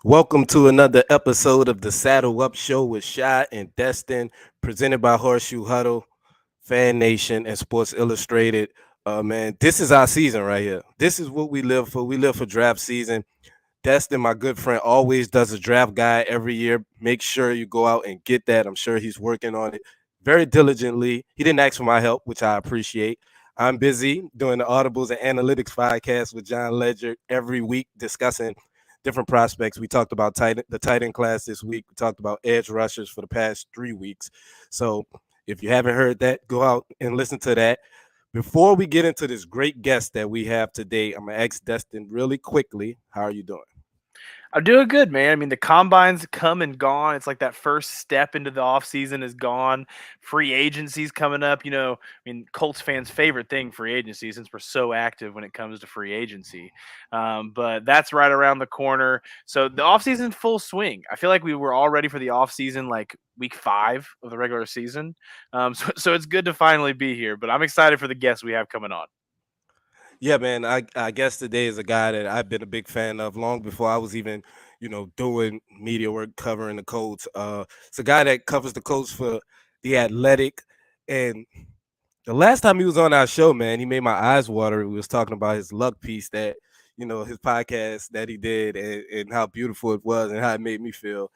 Welcome to another episode of the Saddle Up Show with Shy and Destin, presented by Horseshoe Huddle, Fan Nation, and Sports Illustrated. Man, this is our season right here. This is what we live for. We live for draft season. Destin, my good friend, always does a draft guide every year. Make sure you go out and get that. I'm sure he's working on it very diligently. He didn't ask for my help, which I appreciate. I'm busy doing the Audibles and Analytics podcast with John Ledger every week, discussing different prospects. We talked about the tight end class this week. We talked about edge rushers for the past 3 weeks. So if you haven't heard that, go out and listen to that. Before we get into this great guest that we have today, I'm gonna ask Destin really quickly, how are you doing? I'm doing good, man. I mean, the combine's come and gone. It's like that first step into the offseason is gone. Free agency's coming up. Colts fans' favorite thing, free agency, since we're so active when it comes to free agency. But that's right around the corner. So the offseason's full swing. I feel like we were all ready for the offseason like week 5 of the regular season. So it's good to finally be here. But I'm excited for the guests we have coming on. Yeah, man. I guess today is a guy that I've been a big fan of long before I was even, doing media work covering the Colts. It's a guy that covers the Colts for the Athletic, and the last time he was on our show, man, he made my eyes water. We was talking about his luck piece that, his podcast that he did, and how beautiful it was and how it made me feel.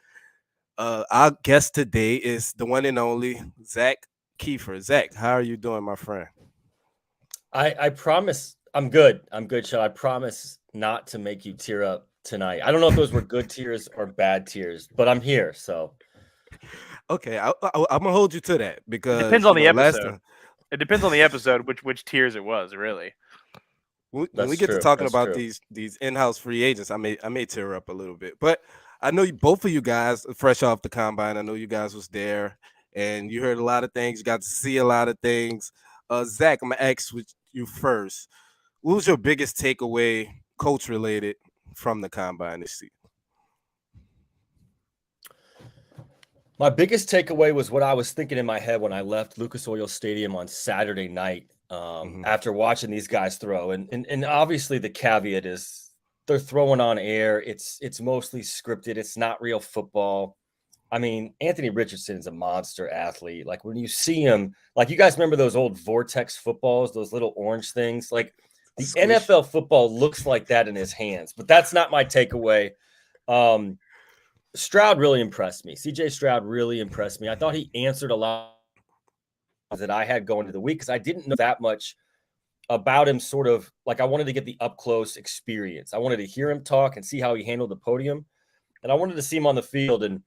Our guest today is the one and only Zak Keefer. Zach, how are you doing, my friend? I promise I'm good. I'm good, Sean. I promise not to make you tear up tonight. I don't know if those were good tears or bad tears, but I'm here. So Okay, I'm gonna hold you to that It depends because on the last episode. time It depends on the episode which tears it was, really. when we that's get to true. talking That's about true. these in-house free agents, I may tear up a little bit. But I know both of you guys, fresh off the combine, I know you guys was there and you heard a lot of things, you got to see a lot of things. Zach, I'm gonna ask with you first. What was your biggest takeaway, coach related, from the combine this season? My biggest takeaway was what I was thinking in my head when I left Lucas Oil Stadium on Saturday night Hmm. after watching these guys throw. And obviously the caveat is they're throwing on air. It's mostly scripted. It's not real football. I mean, Anthony Richardson is a monster athlete. Like when you see him, like you guys remember those old Vortex footballs, those little orange things? Like the Squish. NFL football looks like that in his hands, but that's not my takeaway. Um, Stroud really impressed me. CJ Stroud really impressed me. I thought he answered a lot that I had going into the week because I didn't know that much about him. Sort of like I wanted to get the up close experience. I wanted to hear him talk and see how he handled the podium, and I wanted to see him on the field. And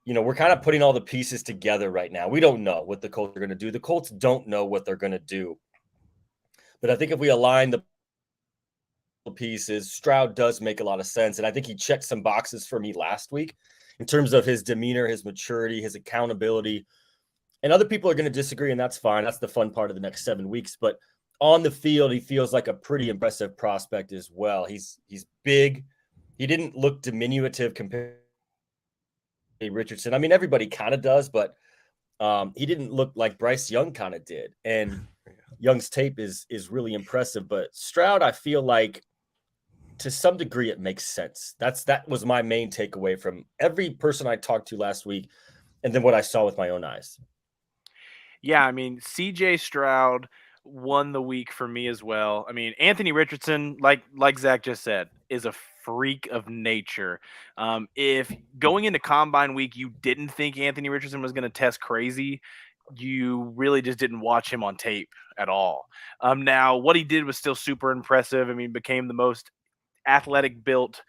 we're kind of putting all the pieces together right now. We don't know what the Colts are going to do. The Colts don't know what they're going to do. But I think if we align the pieces, Stroud does make a lot of sense. And I think he checked some boxes for me last week in terms of his demeanor, his maturity, his accountability. And other people are going to disagree, and that's fine. That's the fun part of the next 7 weeks. But on the field, he feels like a pretty impressive prospect as well. He's big. He didn't look diminutive compared to Richardson. I mean, everybody kind of does, but he didn't look like Bryce Young kind of did. And Young's tape is really impressive. But Stroud, I feel like to some degree it makes sense. That was my main takeaway from every person I talked to last week, and then what I saw with my own eyes. Yeah, I mean, CJ Stroud won the week for me as well. I mean, Anthony Richardson, like Zach just said, is a freak of nature. If going into combine week you didn't think Anthony Richardson was going to test crazy, you really just didn't watch him on tape at all. Now what he did was still super impressive. I mean, became the most athletic built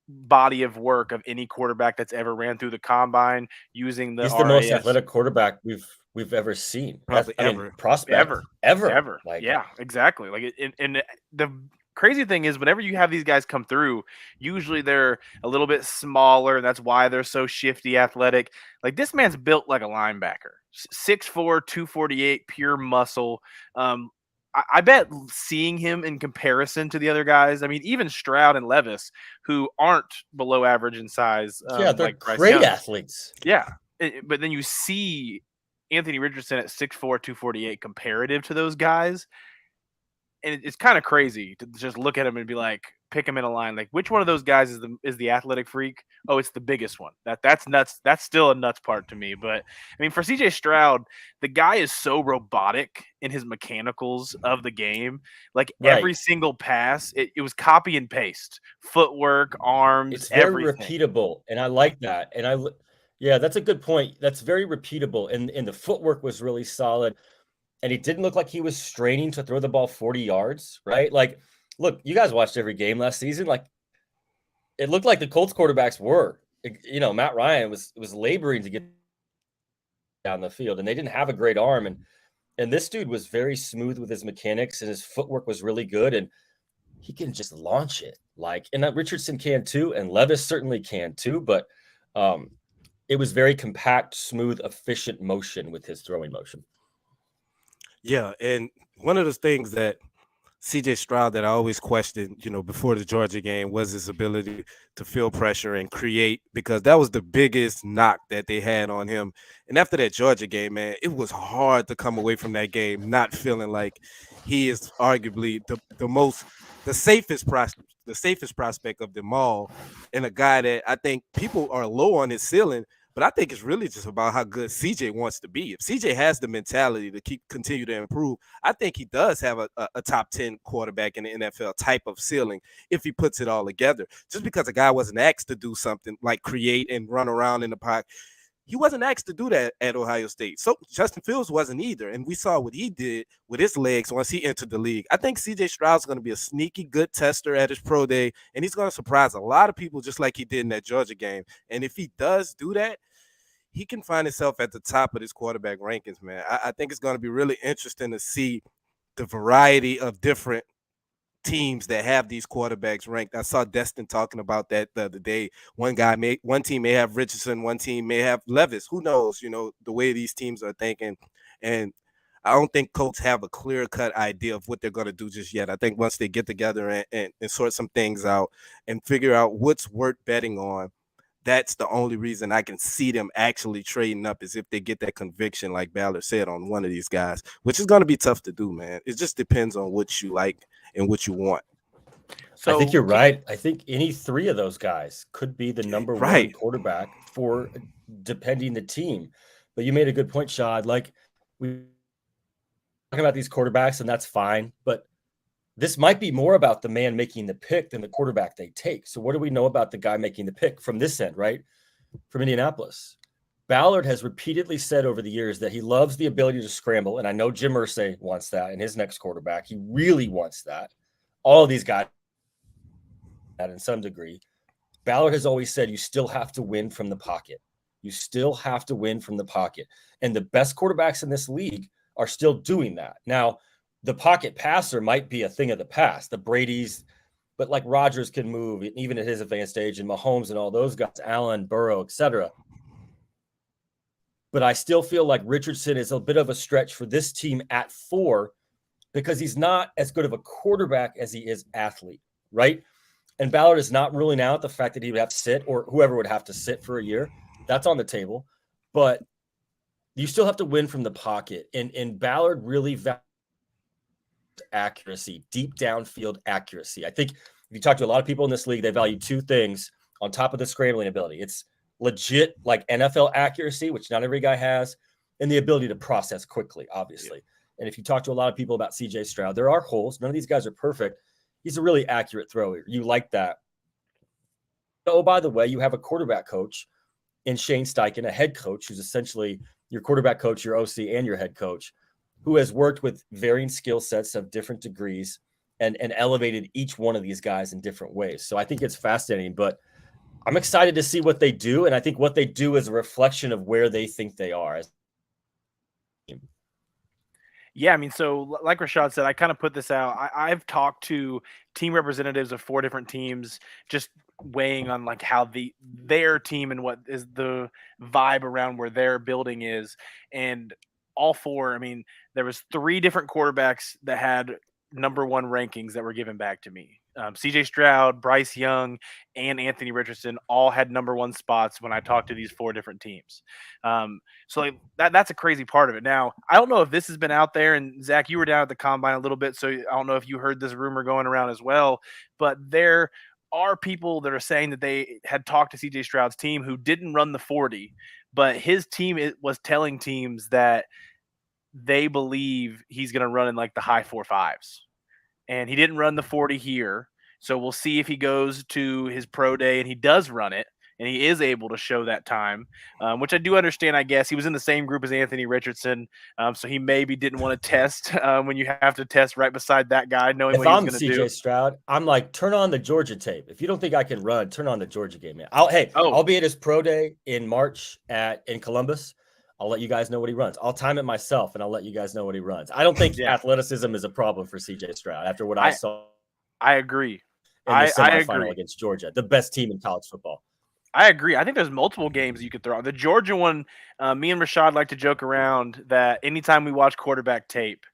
body of work of any quarterback that's ever ran through the combine using the He's the most RAS athletic quarterback we've ever seen. Probably I mean, ever. prospect ever. ever. Ever. Like Yeah, exactly. And the crazy thing is, whenever you have these guys come through, usually they're a little bit smaller, and that's why they're so shifty, athletic. Like this man's built like a linebacker, 6'4", 248, pure muscle. I bet seeing him in comparison to the other guys, I mean, even Stroud and Levis, who aren't below average in size, yeah, they're like Bryce great Young. athletes. Yeah, but then you see Anthony Richardson at 6'4", 248 comparative to those guys, and it's kind of crazy to just look at him and be like, pick them in a line, like which one of those guys is the athletic freak? Oh, it's the biggest one. That's nuts. That's still a nuts part to me. But I mean, for CJ Stroud, the guy is so robotic in his mechanicals of the game. Like every Right. single pass, it was copy and paste, footwork, arms, It's very everything. repeatable, and I like that. Yeah, that's a good point. That's very repeatable, and the footwork was really solid. And he didn't look like he was straining to throw the ball 40 yards, right? Like, look, you guys watched every game last season. Like, it looked like the Colts quarterbacks were. Matt Ryan was laboring to get down the field, and they didn't have a great arm. And this dude was very smooth with his mechanics, and his footwork was really good. And he can just launch it. And that Richardson can too, and Levis certainly can too. But it was very compact, smooth, efficient motion with his throwing motion. Yeah, and one of the things that CJ Stroud that I always questioned, before the Georgia game was his ability to feel pressure and create, because that was the biggest knock that they had on him. And after that Georgia game, man, it was hard to come away from that game not feeling like he is arguably the safest prospect of them all, and a guy that I think people are low on his ceiling. But I think it's really just about how good CJ wants to be. If CJ has the mentality to continue to improve, I think he does have a top 10 quarterback in the NFL type of ceiling if he puts it all together. Just because a guy wasn't asked to do something like create and run around in the pocket, he wasn't asked to do that at Ohio State. So Justin Fields wasn't either. And we saw what he did with his legs once he entered the league. I think CJ Stroud's going to be a sneaky good tester at his pro day, and he's going to surprise a lot of people just like he did in that Georgia game. And if he does do that, he can find himself at the top of this quarterback rankings, man. I think it's going to be really interesting to see the variety of different teams that have these quarterbacks ranked. I saw Destin talking about that the other day. One team may have Richardson, one team may have Levis. Who knows? The way these teams are thinking, and I don't think Colts have a clear-cut idea of what they're going to do just yet. I think once they get together and sort some things out and figure out what's worth betting on, that's the only reason I can see them actually trading up is if they get that conviction, like Ballard said, on one of these guys, which is going to be tough to do, man. It just depends on what you like and what you want. I think you're right. I think any three of those guys could be the number one quarterback for depending the team. But you made a good point, Shad. Like, we talking about these quarterbacks, and that's fine. But this might be more about the man making the pick than the quarterback they take. So what do we know about the guy making the pick from this end, right? From Indianapolis. Ballard has repeatedly said over the years that he loves the ability to scramble. And I know Jim Irsay wants that in his next quarterback. He really wants that. All of these guys that in some degree. Ballard has always said you still have to win from the pocket. You still have to win from the pocket. And the best quarterbacks in this league are still doing that. Now, the pocket passer might be a thing of the past. The Brady's, but like Rodgers can move even at his advanced age, and Mahomes and all those guys, Allen, Burrow, etc. But I still feel like Richardson is a bit of a stretch for this team at 4 because he's not as good of a quarterback as he is athlete, right? And Ballard is not ruling out the fact that he would have to sit, or whoever would have to sit for a year. That's on the table. But you still have to win from the pocket. And Ballard really values accuracy, deep downfield accuracy. I think if you talk to a lot of people in this league, they value 2 things on top of the scrambling ability. It's legit like NFL accuracy, which not every guy has, and the ability to process quickly, obviously. Yeah. And if you talk to a lot of people about CJ Stroud, there are holes. None of these guys are perfect. He's a really accurate thrower. You like that. Oh, by the way, you have a quarterback coach in Shane Steichen, a head coach who's essentially your quarterback coach, your OC, and your head coach, who has worked with varying skill sets of different degrees and elevated each one of these guys in different ways. So I think it's fascinating, but I'm excited to see what they do. And I think what they do is a reflection of where they think they are. Yeah, I mean, so like Rashad said, I kind of put this out. I've talked to team representatives of 4 different teams, just weighing on like how their team and what is the vibe around where their building is. And all 4, I mean, there was 3 different quarterbacks that had number 1 rankings that were given back to me. CJ Stroud, Bryce Young, and Anthony Richardson all had number one spots when I talked to these 4 different teams. So like that's a crazy part of it. Now, I don't know if this has been out there, and Zach, you were down at the combine a little bit, so I don't know if you heard this rumor going around as well, but there are people that are saying that they had talked to CJ Stroud's team who didn't run the 40, but his team was telling teams that they believe he's going to run in like the high 4.5s, and he didn't run the 40 here. So we'll see if he goes to his pro day and he does run it and he is able to show that time, which I do understand. I guess he was in the same group as Anthony Richardson, so he maybe didn't want to test when you have to test right beside that guy, knowing If what he's I'm going to do. CJ Stroud, I'm like, turn on the Georgia tape. If you don't think I can run, turn on the Georgia game, man. I'll be at his pro day in March in Columbus. I'll let you guys know what he runs. I'll time it myself, and I'll let you guys know what he runs. I don't think athleticism is a problem for CJ Stroud after what I saw. I agree. In the I semifinal agree. against Georgia, the best team in college football. I agree. I think there's multiple games you could throw. The Georgia one, me and Rashad like to joke around that anytime we watch quarterback tape,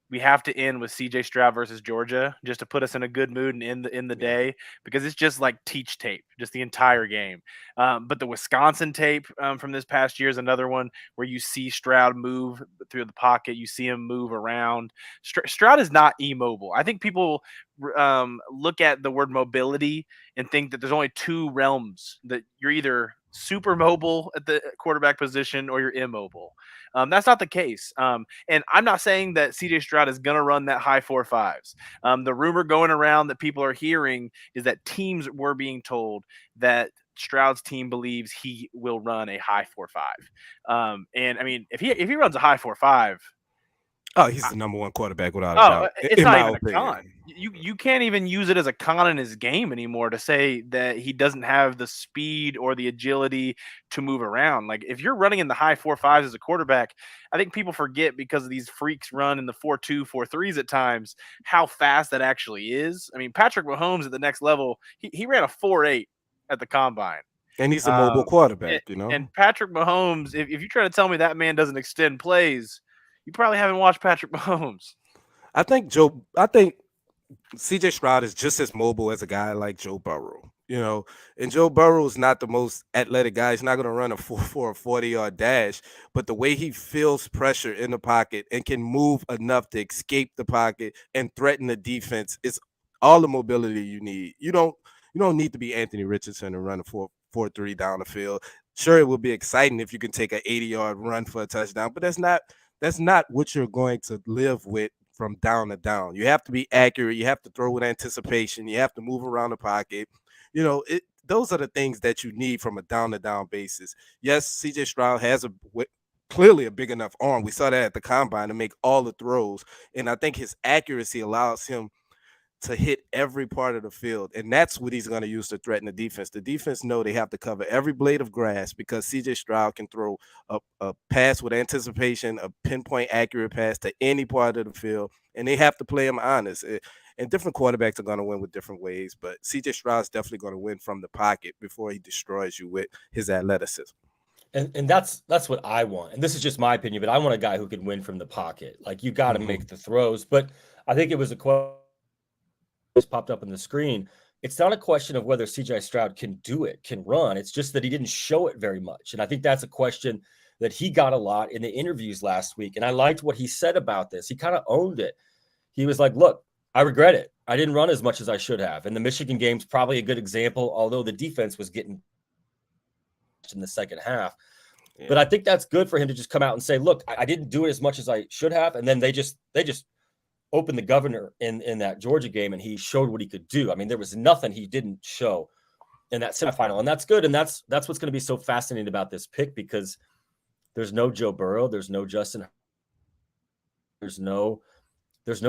we have to end with CJ Stroud versus Georgia just to put us in a good mood and in the day, because it's just like teach tape, just the entire game. But the Wisconsin tape from this past year is another one where you see Stroud move through the pocket, you see him move around. Stroud is not immobile. I think people look at the word mobility and think that there's only 2 realms, that you're either super mobile at the quarterback position or you're immobile. That's not the case. And I'm not saying that CJ Stroud is going to run that high 4.5s. The rumor going around that people are hearing is that teams were being told that Stroud's team believes he will run a high 4.5. And I mean, if he runs a high 4.5, Oh, he's the number one quarterback without a doubt. it's In not my even a opinion. con. You can't even use it as a con in his game anymore to say that he doesn't have the speed or the agility to move around. Like if you're running in the high 4.5s as a quarterback, I think people forget, because these freaks run in the 4.2, 4.3s at times, how fast that actually is. I mean, Patrick Mahomes at the next level, he ran a 4.8 at the combine. And he's a mobile quarterback, And Patrick Mahomes, if you try to tell me that man doesn't extend plays, you probably haven't watched Patrick Mahomes. I think CJ Stroud is just as mobile as a guy like Joe Burrow, and Joe Burrow is not the most athletic guy. He's not going to run a 4.4 or 40-yard dash, but the way he feels pressure in the pocket and can move enough to escape the pocket and threaten the defense is all the mobility you need. You don't need to be Anthony Richardson and run a 4.3 down the field. Sure, it will be exciting if you can take an 80-yard run for a touchdown, but that's not what you're going to live with from down to down. You have to be accurate. You have to throw with anticipation. You have to move around the pocket. Those are the things that you need from a down to down basis. Yes, CJ Stroud has clearly a big enough arm. We saw that at the combine to make all the throws. And I think his accuracy allows him to hit every part of the field, and that's what he's going to use to threaten the defense. The defense know they have to cover every blade of grass, because CJ Stroud can throw a pass with anticipation, a pinpoint accurate pass to any part of the field, and they have to play him honest. And different quarterbacks are going to win with different ways, but CJ Stroud's definitely going to win from the pocket before he destroys you with his athleticism. And that's what I want. And this is just my opinion, but I want a guy who can win from the pocket. Like, you got to make the throws. But I think it was a question popped up on the screen. It's not a question of whether CJ Stroud can do it, can run. It's just that he didn't show it very much. And I think that's a question that he got a lot in the interviews last week. And I liked what he said about this. He kind of owned it. He was like, look, I regret it. I didn't run as much as I should have. And the Michigan game's probably a good example, although the defense was getting in the second half. Yeah. But I think that's good for him to just come out and say, look, I didn't do it as much as I should have. And then they just opened the governor in that Georgia game, and he showed what he could do. I mean, there was nothing he didn't show in that semifinal, and that's good. And that's what's going to be so fascinating about this pick, because there's no Joe Burrow, there's no Justin, there's no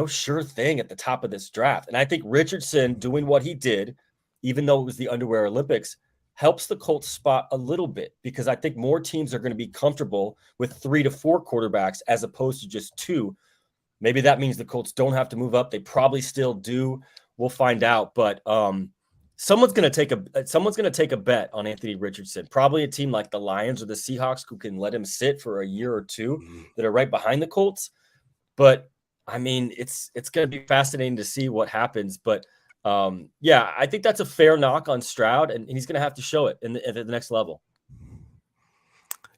sure thing at the top of this draft. And I think Richardson doing what he did, even though it was the underwear Olympics, helps the Colts spot a little bit, because I think more teams are going to be comfortable with 3 to 4 quarterbacks as opposed to just 2. Maybe that means the Colts don't have to move up. They probably still do. We'll find out. But someone's going to take a bet on Anthony Richardson. Probably a team like the Lions or the Seahawks, who can let him sit for a year or two, that are right behind the Colts. But I mean, it's going to be fascinating to see what happens. But Yeah, I think that's a fair knock on Stroud, and he's going to have to show it at the next level.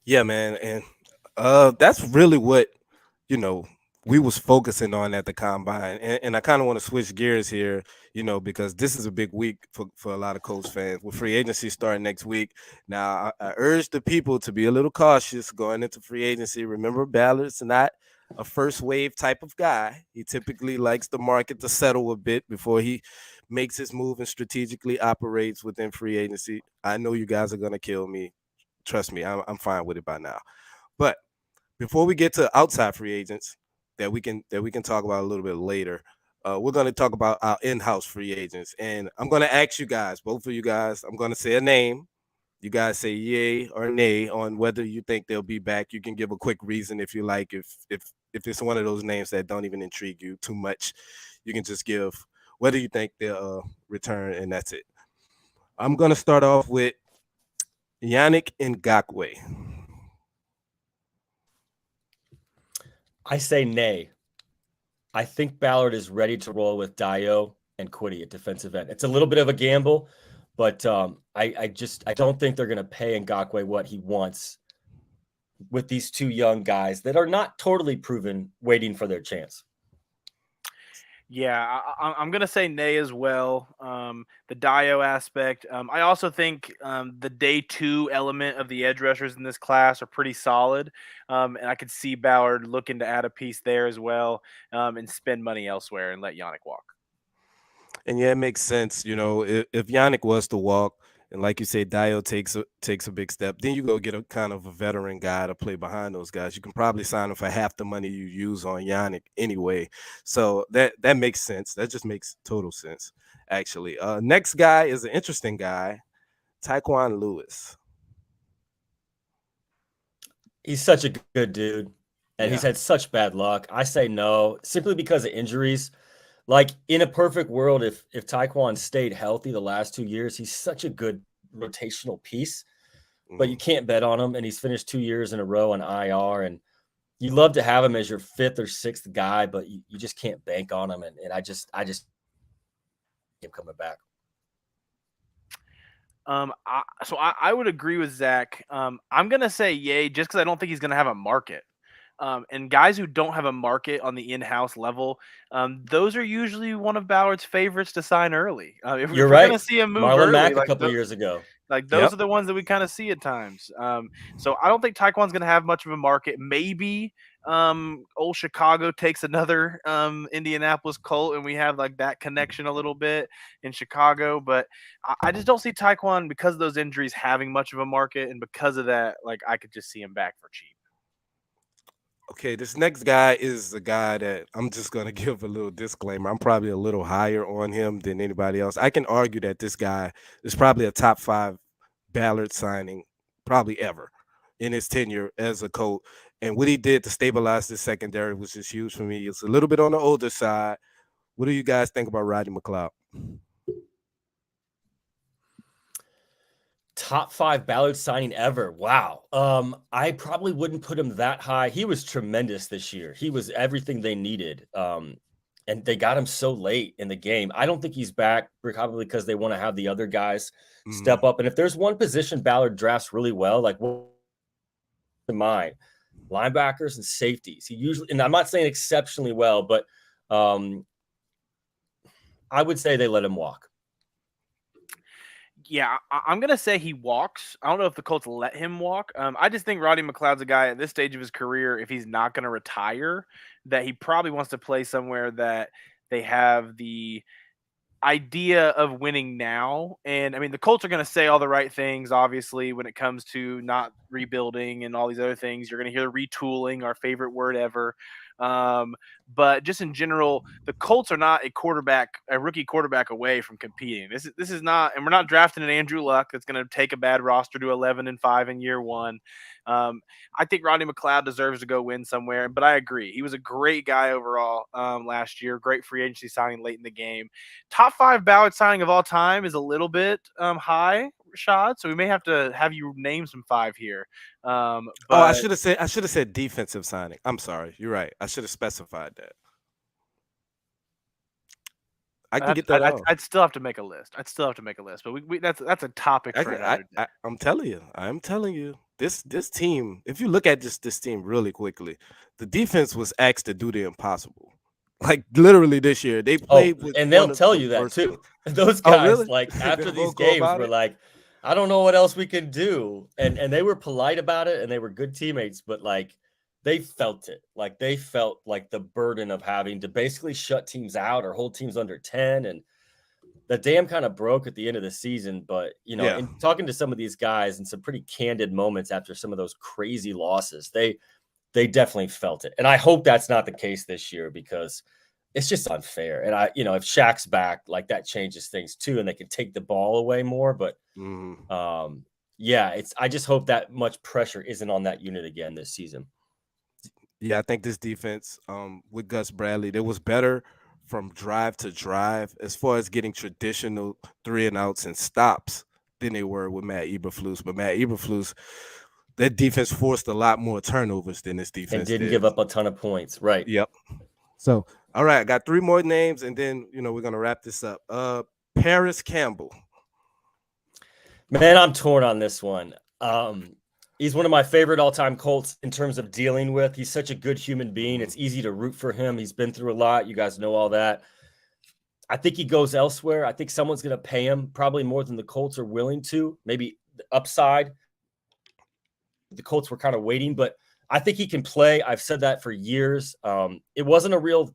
Yeah, man, and that's really what you know we was focusing on at the combine, and I kind of want to switch gears here, because this is a big week for a lot of Colts fans with free agency starting next week. Now, I urge the people to be a little cautious going into free agency. Remember, Ballard's not a first wave type of guy. He typically likes the market to settle a bit before he makes his move and strategically operates within free agency. I know you guys are gonna kill me. Trust me, I'm fine with it by now. But before we get to outside free agents that we can talk about a little bit later, we're going to talk about our in-house free agents, and I'm going to ask you guys, both of you guys, I'm going to say a name. You guys say yay or nay on whether you think they'll be back. You can give a quick reason if you like. If it's one of those names that don't even intrigue you too much, you can just give whether you think they'll return, and that's it. I'm going to start off with Yannick Ngakwe. I say nay. I think Ballard is ready to roll with Dio and Quiddy at defensive end. It's a little bit of a gamble, but I don't think they're going to pay Ngakwe what he wants with these two young guys that are not totally proven, waiting for their chance. Yeah, I'm going to say nay as well. The Dio aspect. I also think the day two element of the edge rushers in this class are pretty solid. And I could see Ballard looking to add a piece there as well, and spend money elsewhere and let Yannick walk. And yeah, it makes sense. If Yannick was to walk, and like you say, Dio takes a big step, then you go get a kind of a veteran guy to play behind those guys. You can probably sign him for half the money you use on Yannick anyway. So that makes sense. That just makes total sense, actually. Next guy is an interesting guy, Taekwon Lewis. He's such a good dude, and he's Yeah. had such bad luck. I say no, simply because of injuries. Like in a perfect world, if Taekwon stayed healthy the last 2 years, he's such a good rotational piece. But you can't bet on him, and he's finished 2 years in a row on IR. And you love to have him as your fifth or sixth guy, but you just can't bank on him. And I just him coming back. I would agree with Zach. I'm gonna say yay just because I don't think he's gonna have a market. And guys who don't have a market on the in-house level, those are usually one of Ballard's favorites to sign early. If You're we're gonna right. see him move Marlon early, Mack a couple years ago. those Yep. are the ones that we kind of see at times. So I don't think Taekwon's going to have much of a market. Maybe old Chicago takes another Indianapolis Colt, and we have like that connection a little bit in Chicago. But I just don't see Taekwon because of those injuries having much of a market, and because of that, like I could just see him back for cheap. Okay, this next guy is a guy that I'm just going to give a little disclaimer. I'm probably a little higher on him than anybody else. I can argue that this guy is probably a top 5 Ballard signing, probably ever, in his tenure as a Colt. And what he did to stabilize this secondary was just huge for me. It's a little bit on the older side. What do you guys think about Rodney McLeod? Top 5 Ballard signing ever. Wow. I probably wouldn't put him that high. He was tremendous this year. He was everything they needed. And they got him so late in the game. I don't think he's back, probably because they want to have the other guys step up. And if there's one position Ballard drafts really well, like what in mind, linebackers and safeties. He usually, and I'm not saying exceptionally well, but I would say they let him walk. Yeah, I'm gonna say he walks. I don't know if the Colts let him walk. I just think Roddy McLeod's a guy at this stage of his career, if he's not gonna retire, that he probably wants to play somewhere that they have the idea of winning now. And I mean, the Colts are going to say all the right things, obviously, when it comes to not rebuilding and all these other things. You're going to hear retooling, our favorite word ever. Um, but just in general, the Colts are not a rookie quarterback away from competing. This is not, and we're not drafting an Andrew Luck that's going to take a bad roster to 11-5 in year one. I think Rodney McLeod deserves to go win somewhere, but I agree. He was a great guy overall last year. Great free agency signing late in the game. Top 5 Ballard signing of all time is a little bit high, Rashad. So we may have to have you name some 5 here. Oh, But I should have said defensive signing. I'm sorry. You're right. I should have specified that. I can get that on. I'd still have to make a list. But that's a topic for another day. I'm telling you, this team. If you look at just this team really quickly, the defense was asked to do the impossible. Like literally this year, they Oh, played with and they'll one of tell the you that worst. too. Those Oh, guys, really? like after They're these vocal games, about were it. like, I don't know what else we can do. And they were polite about it and they were good teammates, but like they felt it. Like they felt like the burden of having to basically shut teams out or hold teams under 10. And the dam kind of broke at the end of the season. But Yeah, in talking to some of these guys and some pretty candid moments after some of those crazy losses, they definitely felt it. And I hope that's not the case this year because it's just unfair. And if Shaq's back, like that changes things too, and they can take the ball away more. But I just hope that much pressure isn't on that unit again this season. yeah. I think this defense, with Gus Bradley, it was better from drive to drive as far as getting traditional 3-and-outs and stops than they were with Matt Eberflus. But Matt Eberflus, that defense forced a lot more turnovers than this And defense didn't did. give up a ton of points. Right. Yep. So, all right, I got 3 more names, and then we're gonna wrap this up. Paris Campbell. Man, I'm torn on this one. He's one of my favorite all-time Colts in terms of dealing with. He's such a good human being. It's easy to root for him. He's been through a lot. You guys know all that. I think he goes elsewhere. I think someone's going to pay him probably more than the Colts are willing to. Maybe the upside. The Colts were kind of waiting, but I think he can play. I've said that for years. It wasn't a real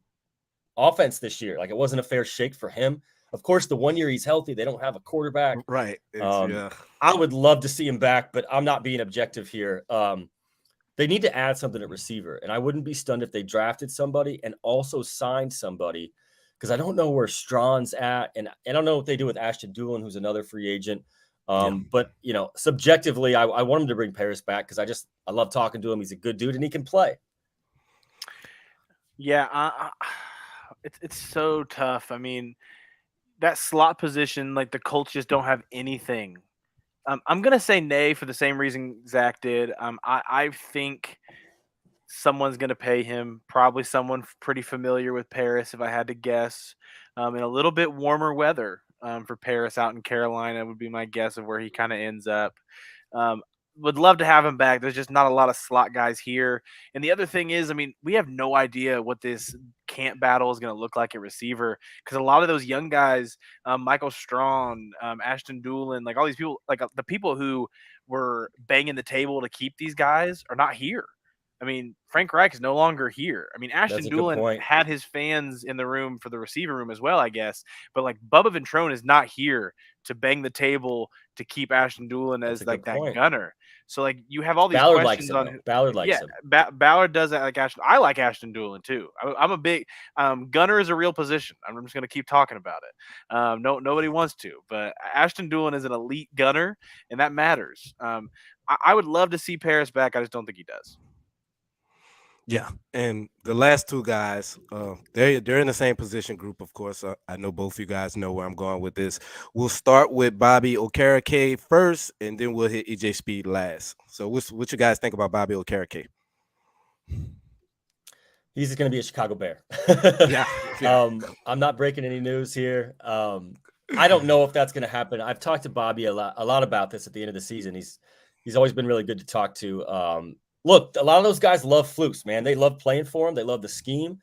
offense this year. Like it wasn't a fair shake for him. Of course, the 1 year he's healthy, they don't have a quarterback. Right. I would love to see him back, but I'm not being objective here. They need to add something at receiver, and I wouldn't be stunned if they drafted somebody and also signed somebody because I don't know where Strawn's at, and I don't know what they do with Ashton Doolin, who's another free agent. But subjectively, I want him to bring Paris back because I love talking to him. He's a good dude and he can play. Yeah, it's so tough. I mean, that slot position, like the Colts just don't have anything. I'm gonna say nay for the same reason Zach did. I think someone's gonna pay him, probably someone pretty familiar with Paris, if I had to guess. In a little bit warmer weather for Paris out in Carolina would be my guess of where he kind of ends up. Um, would love to have him back. There's just not a lot of slot guys here. And the other thing is, I mean, we have no idea what this camp battle is going to look like at receiver because a lot of those young guys, Michael Strawn, Ashton Doolin, like all these people, like the people who were banging the table to keep these guys are not here. I mean, Frank Reich is no longer here. I mean, Ashton Doolin had his fans in the room for the receiver room as well, I guess. But like Bubba Ventrone is not here to bang the table to keep Ashton Doolin as like that gunner. So like you have all these questions on Ballard likes him. Ballard does that like Ashton. I like Ashton Doolin too. I'm a big gunner is a real position. I'm just gonna keep talking about it. Nobody wants to, but Ashton Doolin is an elite gunner, and that matters. I would love to see Paris back. I just don't think he does. Yeah, and the last 2 guys, they're in the same position group, of course. I know both you guys know where I'm going with this. We'll start with Bobby Okereke first, and then we'll hit EJ Speed last. So, what you guys think about Bobby Okereke? He's going to be a Chicago Bear. Yeah. I'm not breaking any news here. I don't know if that's going to happen. I've talked to Bobby a lot about this at the end of the season. He's always been really good to talk to. Look, a lot of those guys love Flukes, man. They love playing for him. They love the scheme.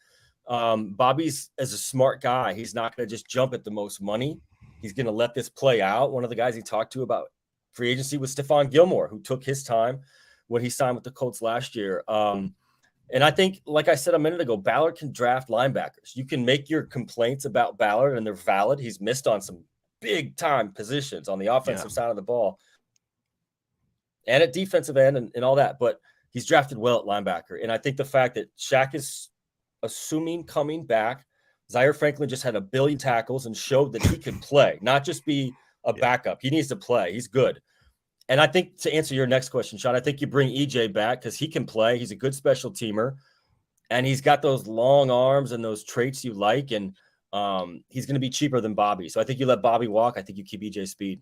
Bobby's as a smart guy. He's not going to just jump at the most money. He's going to let this play out. One of the guys he talked to about free agency was Stephon Gilmore, who took his time when he signed with the Colts last year. And I think, like I said a minute ago, Ballard can draft linebackers. You can make your complaints about Ballard, and they're valid. He's missed on some big-time positions on the offensive side of the ball and at defensive end and all that. But he's drafted well at linebacker. And I think the fact that Shaq is assuming coming back, Zaire Franklin just had 1 billion tackles and showed that he could play, not just be a backup. He needs to play. He's good. And I think to answer your next question, Sean, I think you bring EJ back because he can play. He's a good special teamer. And he's got those long arms and those traits you like. And he's going to be cheaper than Bobby. So I think you let Bobby walk. I think you keep EJ Speed.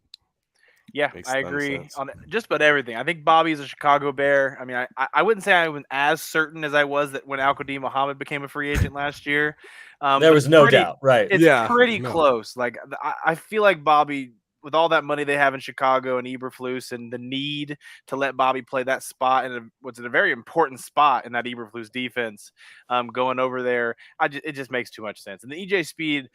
Yeah, Makes I a ton of agree sense. on just about everything. I think Bobby's a Chicago Bear. I mean, I wouldn't say I was as certain as I was that when Al-Qadim Muhammad became a free agent last year, There but was no doubt, right? it's Yeah, pretty no. close. Like I feel like Bobby, with all that money they have in Chicago and Eberflus, and the need to let Bobby play that spot in what's a very important spot in that Eberflus defense, going over there, it just makes too much sense. And the EJ Speed,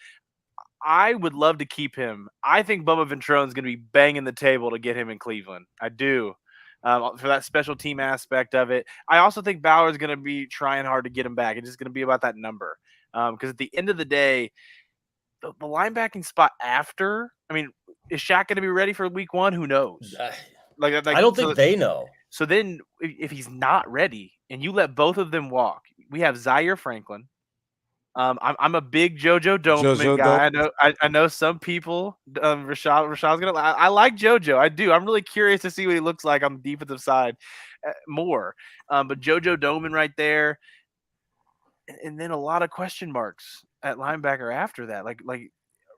I would love to keep him. I think Bubba Ventrone's going to be banging the table to get him in Cleveland. I do. For that special team aspect of it. I also think Ballard's going to be trying hard to get him back. It's just going to be about that number. Because at the end of the day, the linebacking spot after, I mean, is Shaq going to be ready for week 1? Who knows? I don't think they know. So then if he's not ready and you let both of them walk, we have Zaire Franklin. I'm a big JoJo Doman JoJo guy. don't. I know some people. Rashad's gonna. I like JoJo. I do. I'm really curious to see what he looks like on the defensive side more. But JoJo Doman right there, and then a lot of question marks at linebacker after that.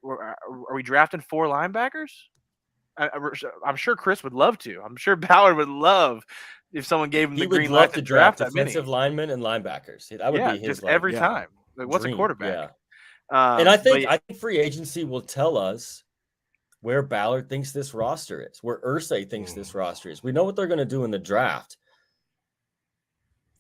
Are we drafting 4 linebackers? I'm sure Chris would love to. I'm sure Ballard would love if someone gave him He the would green light love to to draft that many. defensive linemen and linebackers. That would Yeah, be his just every yeah. time. Like, what's a dream. quarterback? Yeah. And I But think free agency will tell us where Ballard thinks this roster is, where Irsay thinks this roster is. We know what they're going to do in the draft.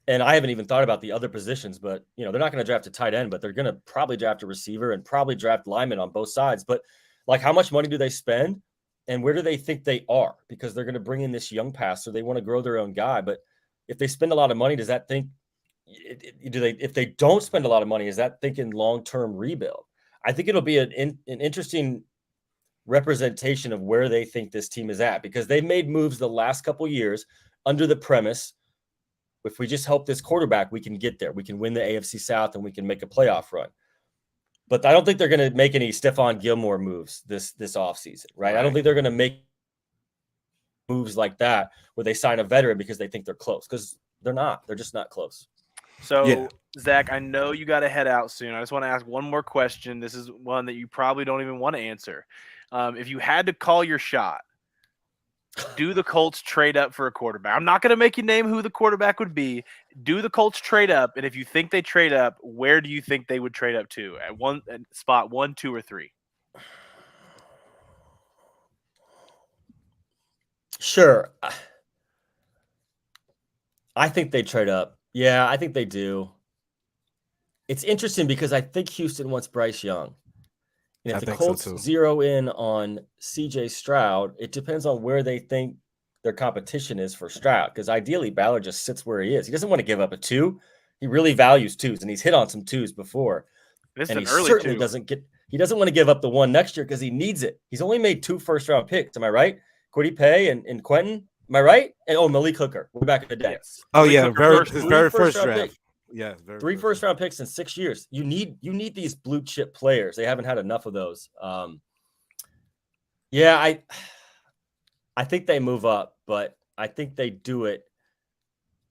And I haven't even thought about the other positions, but they're not going to draft a tight end, but they're going to probably draft a receiver and probably draft linemen on both sides. But like, how much money do they spend, and where do they think they are? Because they're going to bring in this young passer, they want to grow their own guy. But if they spend a lot of money, does that think? If they don't spend a lot of money, is that thinking long-term rebuild? I think it'll be an interesting representation of where they think this team is at, because they've made moves the last couple of years under the premise, if we just help this quarterback, we can get there. We can win the AFC South and we can make a playoff run. But I don't think they're going to make any Stephon Gilmore moves this offseason, right? I don't think they're going to make moves like that where they sign a veteran because they think they're close, because they're not. They're just not close. So, Zach, I know you got to head out soon. I just want to ask one more question. This is one that you probably don't even want to answer. If you had to call your shot, do the Colts trade up for a quarterback? I'm not going to make you name who the quarterback would be. Do the Colts trade up? And if you think they trade up, where do you think they would trade up to? At spot 1, 2, or 3? Sure. I think they trade up. Yeah, I think they do. It's interesting because I think Houston wants Bryce Young. And if the Colts zero in on CJ Stroud, it depends on where they think their competition is for Stroud. Because ideally, Ballard just sits where he is. He doesn't want to give up a 2. He really values 2s, and he's hit on some 2s before. And he certainly doesn't want to give up the 1 next year because he needs it. He's only made 2 first-round picks. Am I right? Kwity Paye and Quentin. Am I right? And Malik Hooker. We're back in the day. Yes. Oh, Malik yeah, Hooker, his very first draft. Pick. Yeah, 3 first-round picks in 6 years. You need these blue chip players. They haven't had enough of those. Yeah, I think they move up, but I think they do it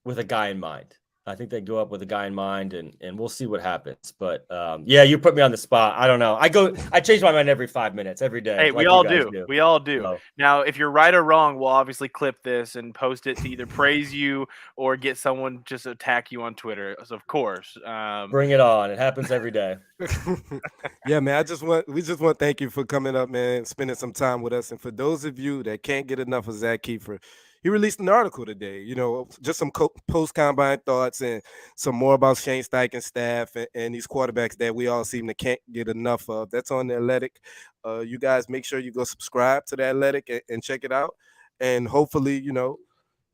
with a guy in mind. I think they go up with a guy in mind, and we'll see what happens. But yeah, you put me on the spot. I don't know. I change my mind every 5 minutes, every day. Hey, like we all do. We all do. So. Now, if you're right or wrong, we'll obviously clip this and post it to either praise you or get someone just attack you on Twitter. So, of course. Bring it on. It happens every day. Yeah, man. We just want to thank you for coming up, man, spending some time with us. And for those of you that can't get enough of Zak Keefer, he released an article today, just some post-combine thoughts and some more about Shane Steichen's staff and these quarterbacks that we all seem to can't get enough of. That's on the Athletic. You guys make sure you go subscribe to the Athletic and check it out. And hopefully, you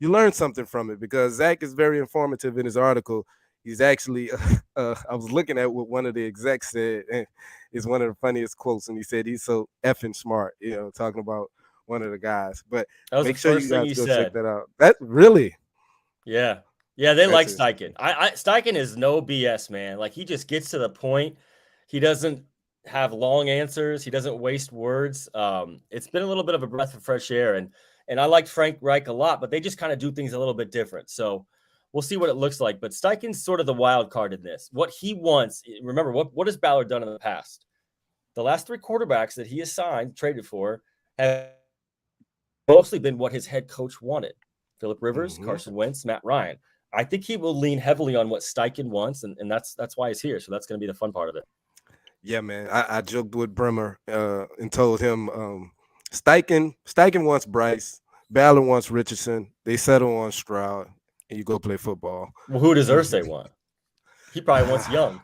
learn something from it, because Zach is very informative in his article. He's actually, I was looking at what one of the execs said, and it's one of the funniest quotes. And he said he's so effing smart, talking about one of the guys. But make sure you guys go check that out. That really, yeah, they like Steichen. Steichen is no BS, man. Like, he just gets to the point. He doesn't have long answers. He doesn't waste words. It's been a little bit of a breath of fresh air, and I like Frank Reich a lot, but they just kind of do things a little bit different. So we'll see what it looks like. But Steichen's sort of the wild card in this. What he wants, remember, what has Ballard done in the past? The last 3 quarterbacks that he has signed, traded for, have mostly been what his head coach wanted. Philip Rivers, Mm-hmm. Carson Wentz, Matt Ryan. I think he will lean heavily on what Steichen wants, and that's why he's here. So that's going to be the fun part of it. Yeah, man. I joked with Bremer and told him Steichen wants Bryce, Ballard wants Richardson. They settle on Stroud, and you go play football. Well, who does Irsay want? He probably wants Young.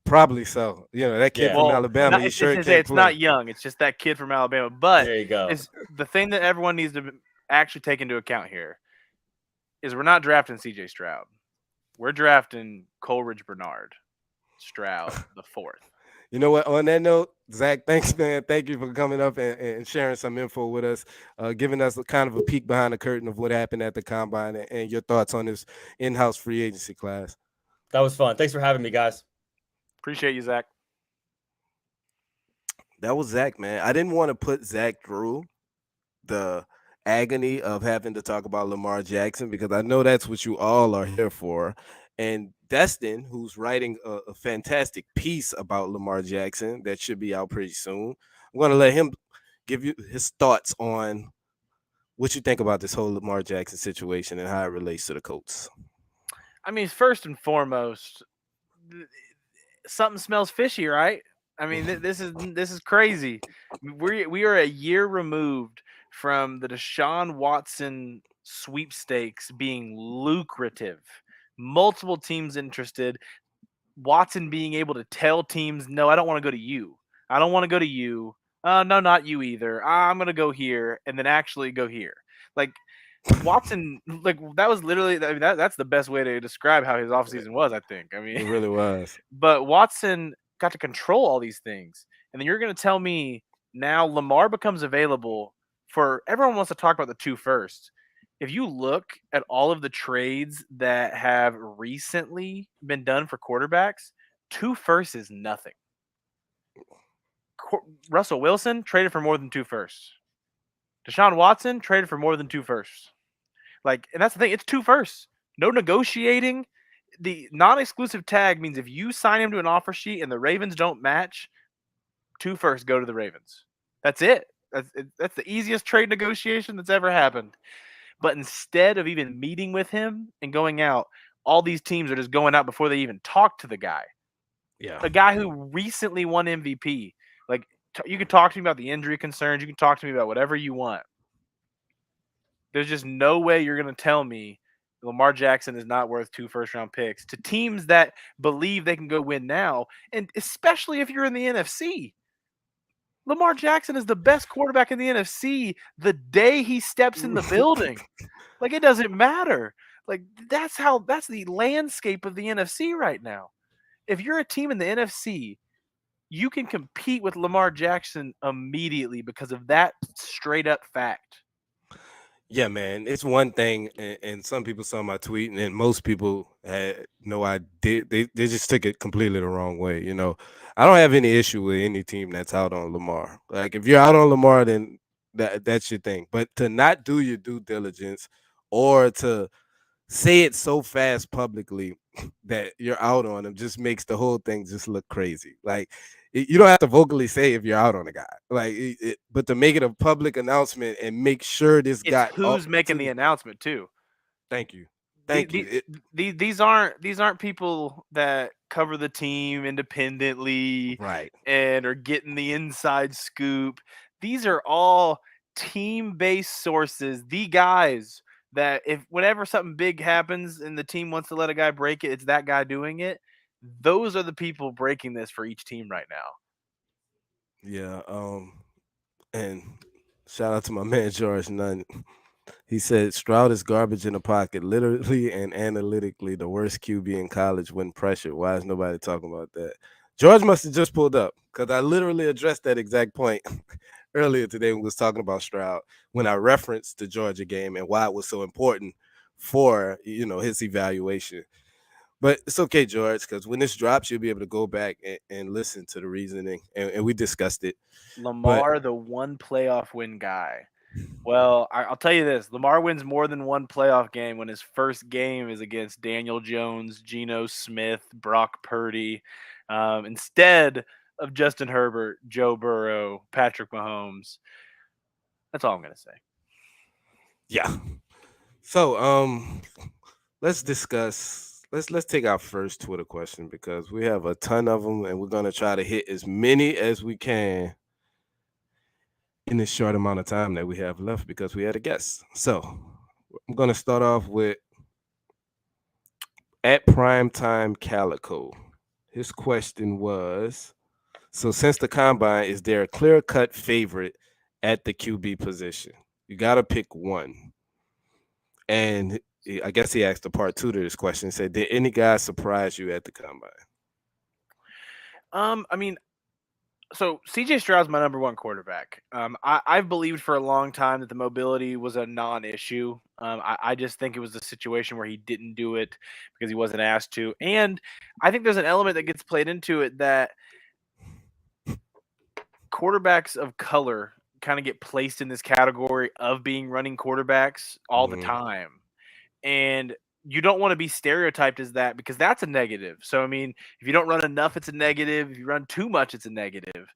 Probably so. You know, that kid Yeah. from Well, Alabama, you sure can't it's not play. Young. It's just that kid from Alabama. But There you go. is the thing that everyone needs to actually take into account here is we're not drafting C.J. Stroud. We're drafting Coleridge Bernard Stroud the fourth. You know what? On that note, Zach, thanks, man. Thank you for coming up and sharing some info with us, giving us a kind of a peek behind the curtain of what happened at the combine and your thoughts on this in-house free agency class. That was fun. Thanks for having me, guys. Appreciate you, Zach. That was Zach, man. I didn't want to put Zach through the agony of having to talk about Lamar Jackson because I know that's what you all are here for. And Destin, who's writing a fantastic piece about Lamar Jackson that should be out pretty soon, I'm going to let him give you his thoughts on what you think about this whole Lamar Jackson situation and how it relates to the Colts. I mean, first and foremost, something smells fishy, right? I mean, this is crazy. We are a year removed from the Deshaun Watson sweepstakes being lucrative. Multiple teams interested. Watson being able to tell teams, no, I don't want to go to you. I don't want to go to you. No, not you either. I'm going to go here and then actually go here. Like Watson, like that was literally, I mean, that's the best way to describe how his offseason was, I think. I It mean, really was. but Watson got to control all these things. And then you're going to tell me now Lamar becomes available for everyone wants to talk about the two first. If you look at all of the trades that have recently been done for quarterbacks, two firsts is nothing. Russell Wilson traded for more than two firsts. Deshaun Watson traded for more than two firsts. Like, and that's the thing, it's two firsts. No negotiating. The non-exclusive tag means if you sign him to an offer sheet and the Ravens don't match, two firsts go to the Ravens. That's it. That's the easiest trade negotiation that's ever happened. But instead of even meeting with him and going out, all these teams are just going out before they even talk to the guy. Yeah. A guy who recently won MVP. Like, you can talk to me about the injury concerns. You can talk to me about whatever you want. There's just no way you're going to tell me Lamar Jackson is not worth 2 first-round picks to teams that believe they can go win now, and especially if you're in the NFC. Lamar Jackson is the best quarterback in the NFC the day he steps in the building. Like, it doesn't matter. Like, that's the landscape of the NFC right now. If you're a team in the NFC, you can compete with Lamar Jackson immediately because of that straight up fact. Yeah, man. It's one thing, and some people saw my tweet, and then most people had no idea. They just took it completely the wrong way. You know, I don't have any issue with any team that's out on Lamar. Like, if you're out on Lamar, then that's your thing. But to not do your due diligence or to say it so fast publicly that you're out on him just makes the whole thing just look crazy. Like, you don't have to vocally say if you're out on a guy, like, but to make it a public announcement and make sure this It's got up who's making to the announcement too. thank you, thank you. These aren't people that cover the team independently Right. and are getting the inside scoop. These are all team-based sources. The guys that if whenever something big happens and the team wants to let a guy break it, it's that guy doing it. Those are the people breaking this for each team right now. Yeah. And shout out to my man George Nunn. He said Stroud is garbage in the pocket, literally and analytically the worst QB in college when pressured. Why is nobody talking about that? George must have just pulled up because I literally addressed that exact point earlier today when we was talking about Stroud when I referenced the Georgia game and why it was so important for his evaluation. But it's okay, George, because when this drops, you'll be able to go back and listen to the reasoning, and we discussed it. But Lamar, the one playoff win guy. Well, I'll tell you this: Lamar wins more than one playoff game when his first game is against Daniel Jones, Geno Smith, Brock Purdy, instead of Justin Herbert, Joe Burrow, Patrick Mahomes. That's all I'm going to say. Yeah. So let's discuss. Let's take our first Twitter question because we have a ton of them, and we're gonna try to hit as many as we can in this short amount of time that we have left because we had a guest. So I'm gonna start off with at primetime Calico. His question was: so since the combine, is there a clear cut favorite at the QB position? You got to pick one. And I guess he asked a part two to this question. Said, did any guy surprise you at the combine? I mean, so CJ Stroud's my number one quarterback. I've believed for a long time that the mobility was a non-issue. I just think it was a situation where he didn't do it because he wasn't asked to, and I think there's an element that gets played into it that quarterbacks of color kind of get placed in this category of being running quarterbacks all the Hmm. time. And you don't want to be stereotyped as that because that's a negative. So, I mean, if you don't run enough, it's a negative. If you run too much, it's a negative.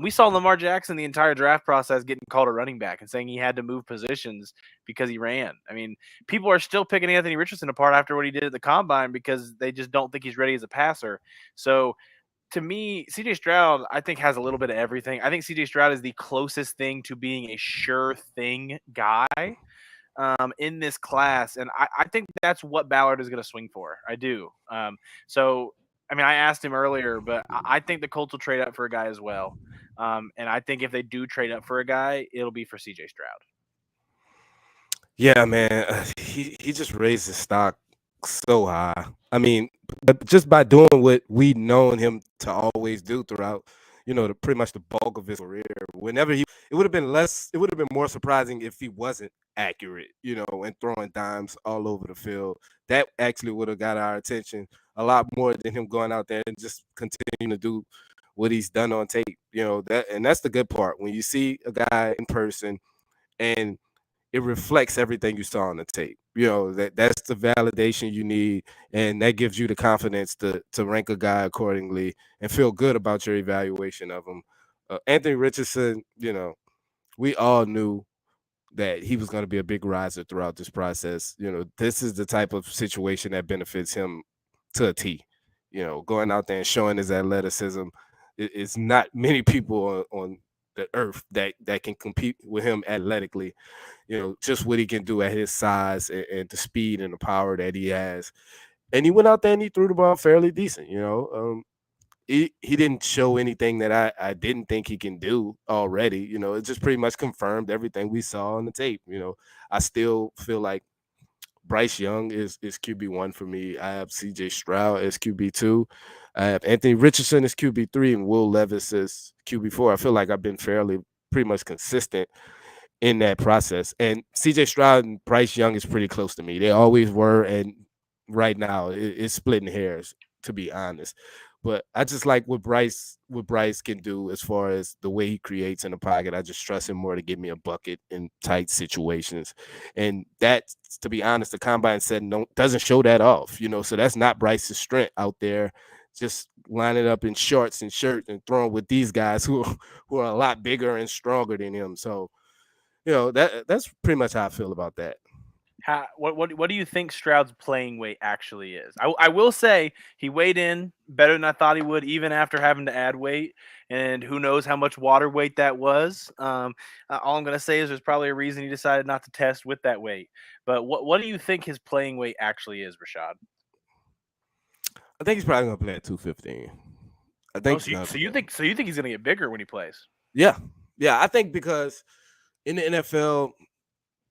We saw Lamar Jackson the entire draft process getting called a running back and saying he had to move positions because he ran. I mean, people are still picking Anthony Richardson apart after what he did at the combine because they just don't think he's ready as a passer. So, to me, CJ Stroud, I think, has a little bit of everything. I think CJ Stroud is the closest thing to being a sure thing guy in this class. And I think that's what Ballard is going to swing for. I do. So, I mean, I asked him earlier, but I think the Colts will trade up for a guy as well. And I think if they do trade up for a guy, it'll be for CJ Stroud. Yeah, man. He just raised his stock so high. I mean, but just by doing what we known him to always do throughout, the pretty much the bulk of his career. Whenever it would have been less. It would have been more surprising if he wasn't accurate, and throwing dimes all over the field. That actually would have got our attention a lot more than him going out there and just continuing to do what he's done on tape. That's the good part when you see a guy in person and it reflects everything you saw on the tape. That's the validation you need, and that gives you the confidence to rank a guy accordingly and feel good about your evaluation of him. Anthony Richardson, we all knew that he was going to be a big riser throughout this process. This is the type of situation that benefits him to a T. Going out there and showing his athleticism. It's not many people on the earth that can compete with him athletically. Just what he can do at his size and the speed and the power that he has. And he went out there and he threw the ball fairly decent. He didn't show anything that I didn't think he can do already. It just pretty much confirmed everything we saw on the tape. I still feel like Bryce Young is QB1 for me. I have CJ Stroud as QB2. I have Anthony Richardson as QB3 and Will Levis as QB4. I feel like I've been fairly pretty much consistent in that process. And CJ Stroud and Bryce Young is pretty close to me. They always were, and right now it's splitting hairs, to be honest. But I just like what Bryce can do as far as the way he creates in the pocket. I just trust him more to give me a bucket in tight situations. And that, to be honest, the combine said doesn't show that off, so that's not Bryce's strength out there. Just lining up in shorts and shirts and throwing with these guys who are a lot bigger and stronger than him. So that's pretty much how I feel about that. What do you think Stroud's playing weight actually is? I will say he weighed in better than I thought he would, even after having to add weight. And who knows how much water weight that was. All I'm going to say is there's probably a reason he decided not to test with that weight. But what do you think his playing weight actually is, Rashad? I think he's probably gonna play at 215. I Oh, think so he's you, gonna so play. you think so you think he's going to get bigger when he plays? Yeah, yeah. I think because in the NFL,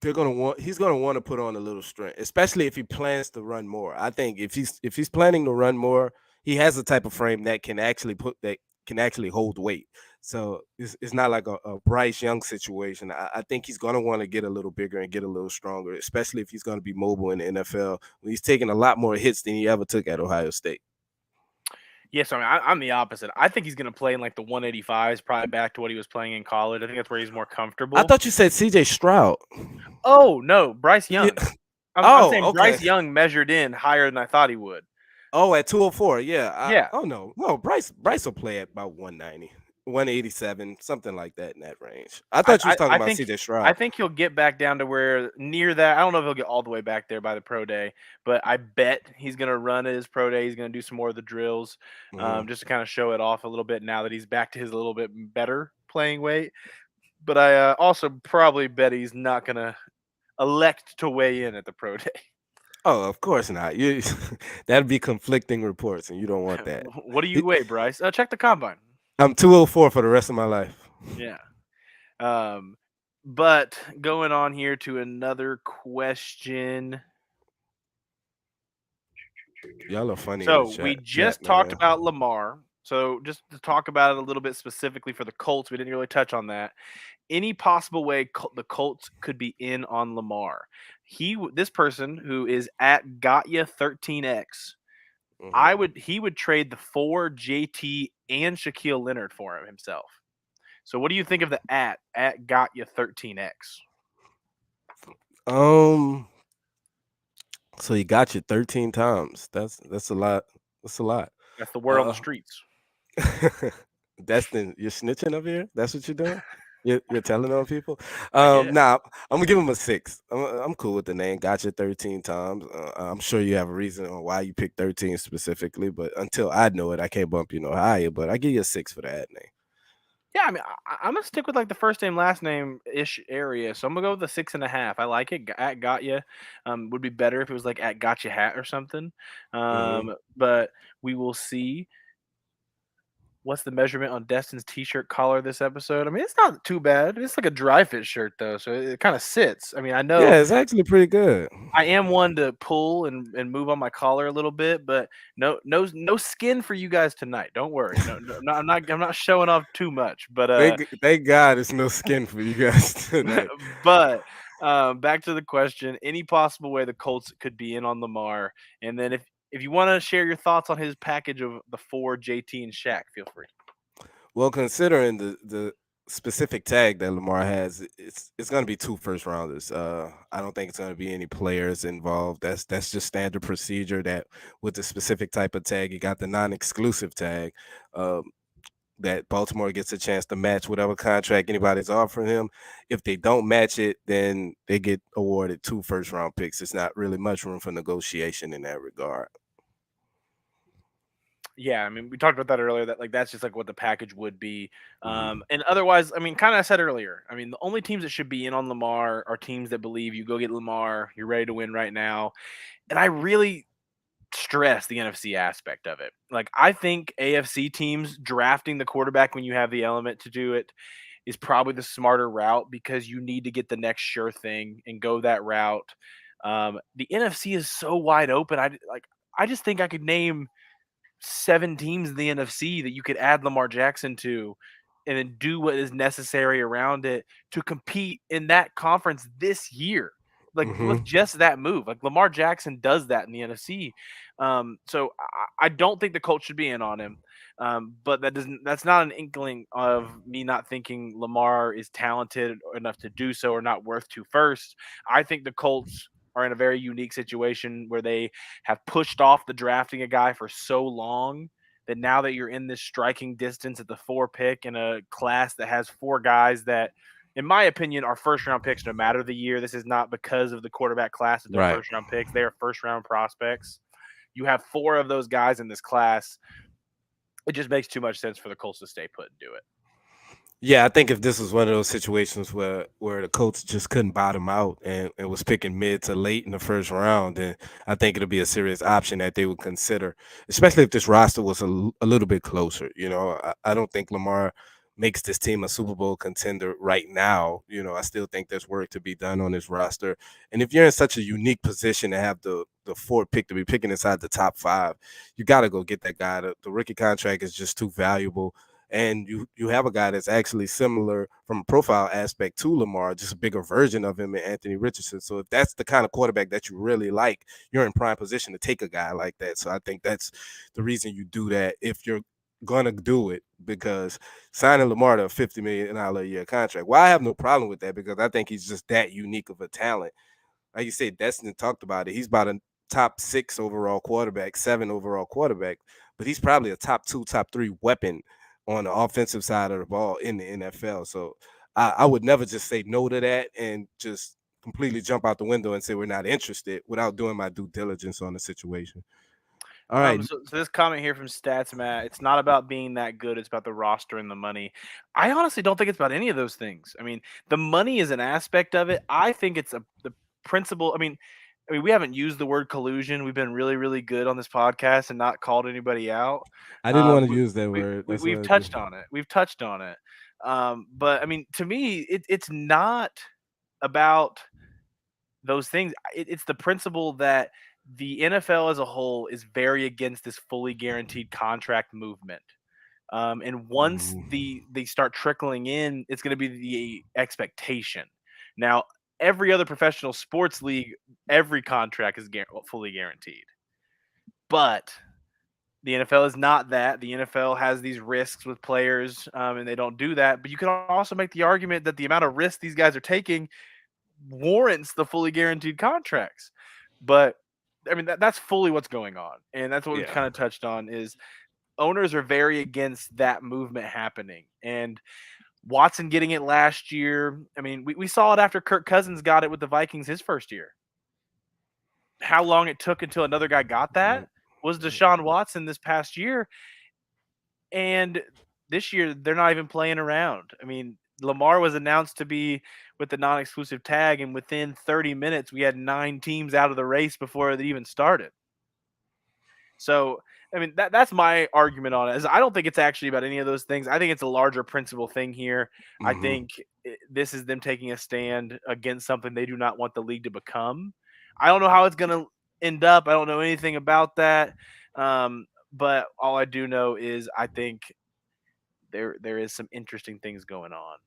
he's gonna want to put on a little strength, especially if he plans to run more. I think if he's planning to run more, he has a type of frame that can actually hold weight. So it's not like a Bryce Young situation. I think he's gonna want to get a little bigger and get a little stronger, especially if he's gonna be mobile in the NFL. When he's taking a lot more hits than he ever took at Ohio State. Yes, I mean I'm the opposite. I think he's going to play in like the 185s, probably back to what he was playing in college. I think that's where he's more I comfortable. thought you said C.J. Stroud. Oh no, Bryce Yeah. Young. I'm Oh, saying okay. Bryce Young measured in higher than I thought he would. Oh, at 204. Yeah. Yeah. Oh no. No, Bryce will play at about 190. 187, something like that in that range. I I, thought you was I, talking I about think CJ I Stroud. think he'll get back down to where near that. I don't know if he'll get all the way back there by the pro day, but I bet he's going to run at his pro day. He's going to do some more of the drills, Hmm. just to kind of show it off a little bit now that he's back to his a little bit better playing weight. But I also probably bet he's not going to elect to weigh in at the pro day. Oh, of course not. You that'd be conflicting reports, and you don't want that. What do you He- weigh, Bryce? Check the combine. I'm 204 for the rest of my life. Yeah. Um, but going on here to another question. Y'all are funny in the So we chat, just talked man. about Lamar. So just to talk about it a little bit specifically for the Colts, we didn't really touch on that. Any possible way the Colts could be in on Lamar? This person who is at Gotya13x, Hmm. he would trade the 4 JT and Shaquille Leonard for him himself. So what do you think of the at Gotya13x? Um, so he got you 13 times. That's a lot. That's a lot. That's the word on the Uh, streets. You're snitching up here. That's what you're doing. You're telling on people. I guess. Nah, I'm gonna give him a 6. I'm cool with the name. Got you 13 times. I'm sure you have a reason on why you picked 13 specifically, but until I know it, I can't bump you no higher. But I give you a 6 for that name. Yeah, I mean, I'm gonna stick with like the first name, last name ish area. So I'm gonna go with the 6.5. I like it. At got ya, would be better if it was like at got ya hat or something. Hmm. But we will see. What's the measurement on Destin's t-shirt collar this episode? I mean, it's not too bad. It's like a dry fit shirt though, so it kind of sits. I mean, I know Yeah, it's actually pretty good. I am one to pull and move on my collar a little bit, but no skin for you guys tonight. Don't worry. I'm not showing off too much, but Thank God it's no skin for you guys tonight. but back to the question: any possible way the Colts could be in on Lamar? And then if you want to share your thoughts on his package of the 4 JT and Shaq, feel free. Well, considering the specific tag that Lamar has, it's going to be 2 first rounders. I don't think it's going to be any players involved. That's just standard procedure. That with the specific type of tag, you got the non-exclusive tag. Um, that Baltimore gets a chance to match whatever contract anybody's offering him. If they don't match it, then they get awarded 2 first round picks. It's not really much room for negotiation in that regard. Yeah, I mean, we talked about that earlier. That like that's just like what the package would be. Mhm. And otherwise, I mean, kind of I said earlier. I mean, the only teams that should be in on Lamar are teams that believe you go get Lamar, you're ready to win right now. And I really stress the NFC aspect of it. Like I think AFC teams drafting the quarterback when you have the element to do it is probably the smarter route because you need to get the next sure thing and go that route. The NFC is so wide open. I just think I could name 7 teams in the NFC that you could add Lamar Jackson to and then do what is necessary around it to compete in that conference this year. Like with Mhm. just that move, like Lamar Jackson does that in the NFC. So I don't think the Colts should be in on him. But that's not an inkling of me not thinking Lamar is talented enough to do so or not worth 2 first. I think the Colts are in a very unique situation where they have pushed off the drafting a guy for so long that now that you're in this striking distance at the 4 pick in a class that has 4 guys that, in my opinion, are first round picks no matter the year. This is not because of the quarterback class that they're Right. first round picks. They are first round prospects. You have 4 of those guys in this class. It just makes too much sense for the Colts to stay put and do it. Yeah, I think if this was one of those situations where the Colts just couldn't bottom out and was picking mid to late in the first round, then I think it'll be a serious option that they would consider, especially if this roster was a little bit closer. I don't think Lamar makes this team a Super Bowl contender right now. I still think there's work to be done on this roster. And if you're in such a unique position to have the 4th pick to be picking inside the top 5, you got to go get that guy. The rookie contract is just too valuable, and you have a guy that's actually similar from a profile aspect to Lamar, just a bigger version of him in Anthony Richardson. So if that's the kind of quarterback that you really like, you're in prime position to take a guy like that. So I think that's the reason you do that if you're gonna do it, because signing Lamar to a $50 million a year contract, well, I have no problem with that because I think he's just that unique of a talent. Like you said, Destin talked about it. He's about a top 6 overall quarterback, 7 overall quarterback, but he's probably a top 2, top 3 weapon on the offensive side of the ball in the NFL. So I would never just say no to that and just completely jump out the window and say we're not interested without doing my due diligence on the situation. All right. So this comment here from Stats Matt, it's not about being that good, it's about the roster and the money. I honestly don't think it's about any of those things. I mean, the money is an aspect of it. I think it's the principle. I mean, we haven't used the word collusion. We've been really, really good on this podcast and not called anybody out. I didn't want to We, use that word. That's what we've I do. touched on it. We've touched on it. But I mean, to me, it's not about those things. It's the principle that the NFL as a whole is very against this fully guaranteed contract movement. And once Mhm. they start trickling in, it's going to be the expectation. Now, every other professional sports league, every contract is fully guaranteed, but the NFL is not that. The NFL has these risks with players, and they don't do that. But you can also make the argument that the amount of risk these guys are taking warrants the fully guaranteed contracts. But I mean, that's fully what's going on, and that's what we've Yeah. kind of touched on. Is owners are very against that movement happening, and Watson getting it last year. I mean, we saw it after Kirk Cousins got it with the Vikings his first year. How long it took until another guy got that was Deshaun Watson this past year, and this year they're not even playing around. I mean, Lamar was announced to be with the non-exclusive tag, and within 30 minutes, we had 9 teams out of the race before it even started. So, I mean, that's my argument on it. Is I don't think it's actually about any of those things. I think it's a larger principle thing here. I Mm-hmm. think this is them taking a stand against something they do not want the league to become. I don't know how it's going to end up. I don't know anything about that. But all I do know is I think there is some interesting things going on.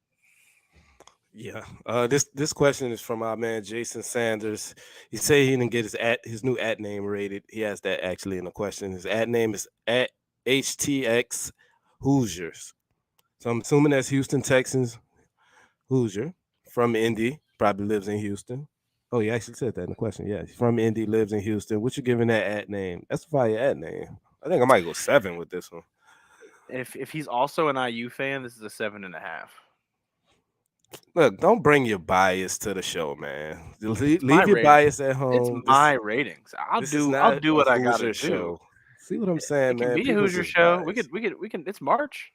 Yeah. This question is from our man Jason Sanders. He say he didn't get his new at name rated. He has that actually in the question. His at name is at HTX Hoosiers. So I'm assuming that's Houston Texans Hoosier from Indy. Probably lives in Houston. Oh, he actually said that in the question. Yeah, he's from Indy, lives in Houston. What you giving that at name? That's a fire at name. I think I might go 7 with this one. If he's also an IU fan, this is a 7.5. Look, don't bring your bias to the show, man. It's my Leave your rating. bias at It's home. my ratings. This is I'll not do a what I got to Hoosier do. show. See what I'm saying, It can man? be a People's Hoosier just show. biased. We can. It's March.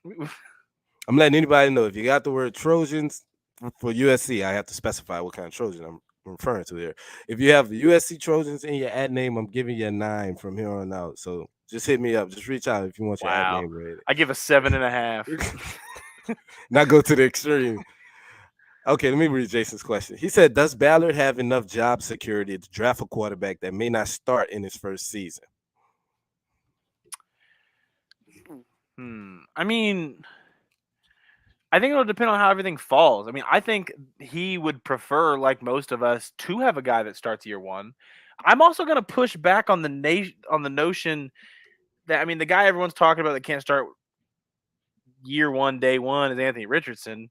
I'm letting anybody know if you got the word Trojans for USC, I have to specify what kind of Trojan I'm referring to here. If you have the USC Trojans in your ad name, I'm giving you a 9 from here on out. So just hit me up. Just reach out if you want your ad Wow. name rated. I give a 7.5. Not go to the extreme. Okay, let me read Jason's question. He said, "Does Ballard have enough job security to draft a quarterback that may not start in his first season?" I mean, I think it'll depend on how everything falls. I mean, I think he would prefer, like most of us, to have a guy that starts year one. I'm also going to push back on the notion that, I mean, the guy everyone's talking about that can't start year one, day one is Anthony Richardson.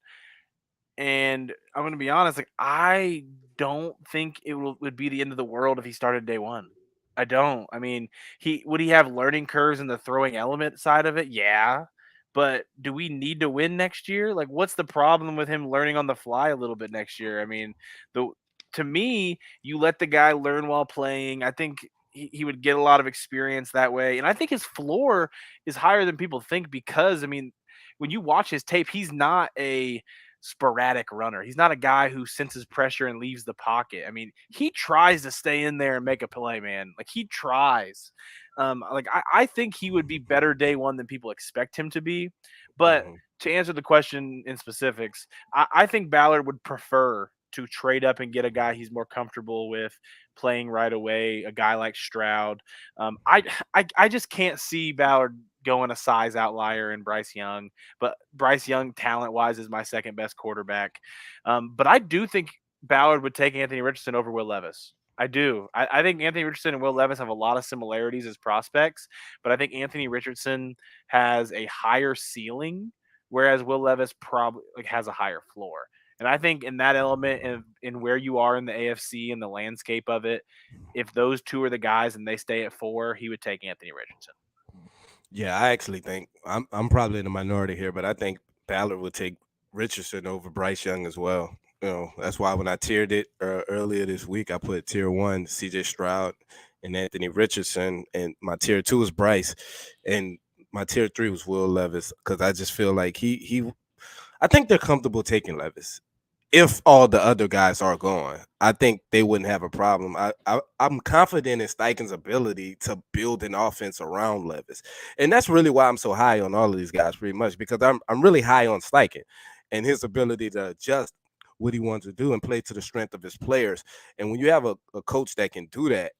And I'm going to be honest, like, I don't think would be the end of the world if he started day one. I don't. I mean, he would he have learning curves in the throwing element side of it? Yeah. But do we need to win next year? Like, what's the problem with him learning on the fly a little bit next year? I mean, the to me, you let the guy learn while playing. I think he would get a lot of experience that way. And I think his floor is higher than people think because, I mean, when you watch his tape, he's not a sporadic runner. He's not a guy who senses pressure and leaves the pocket. I mean, he tries to stay in there and make a play, man. Like he tries. I think he would be better day one than people expect him to be. But Mhm. to answer the question in specifics, I think Ballard would prefer to trade up and get a guy he's more comfortable with playing right away, a guy like Stroud. I just can't see Ballard going a size outlier in Bryce Young, but Bryce Young, talent wise, is my second best quarterback. But I do think Ballard would take Anthony Richardson over Will Levis. I do. I think Anthony Richardson and Will Levis have a lot of similarities as prospects, but I think Anthony Richardson has a higher ceiling, whereas Will Levis probably has a higher floor. And I think in that element, in where you are in the AFC and the landscape of it, if those two are the guys and they stay at 4, he would take Anthony Richardson. Yeah, I actually think I'm probably in the minority here, but I think Ballard would take Richardson over Bryce Young as well. That's why when I tiered it earlier this week, I put tier one C.J. Stroud and Anthony Richardson, and my tier two is Bryce, and my tier three was Will Levis because I just feel like he I think they're comfortable taking Levis. If all the other guys are gone, I think they wouldn't have a problem. I'm confident in Steichen's ability to build an offense around Levis, and that's really why I'm so high on all of these guys, pretty much because I'm really high on Steichen and his ability to adjust what he wants to do and play to the strength of his players. And when you have a coach that can do that,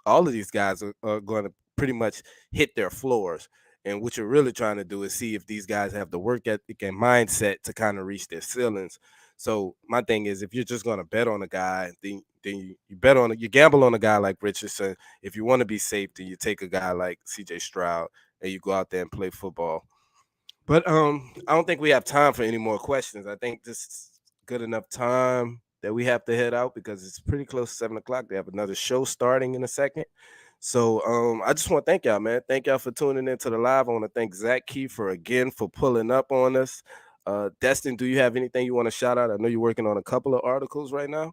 all of these guys are going to pretty much hit their floors. And what you're really trying to do is see if these guys have the work ethic and mindset to kind of reach their ceilings. So my thing is, if you're just going to bet on a guy, then you bet on you gamble on a guy like Richardson. If you want to be safe, then you take a guy like C.J. Stroud and you go out there and play football. But I don't think we have time for any more questions. I think this is good enough time that we have to head out because it's pretty close to 7 o'clock. They have another show starting in a second. So I just want to thank y'all, man. Thank y'all for tuning into the live. I want to thank Zak Keefer again for pulling up on us. Destin, do you have anything you want to shout out? I know you're working on a couple of articles right now.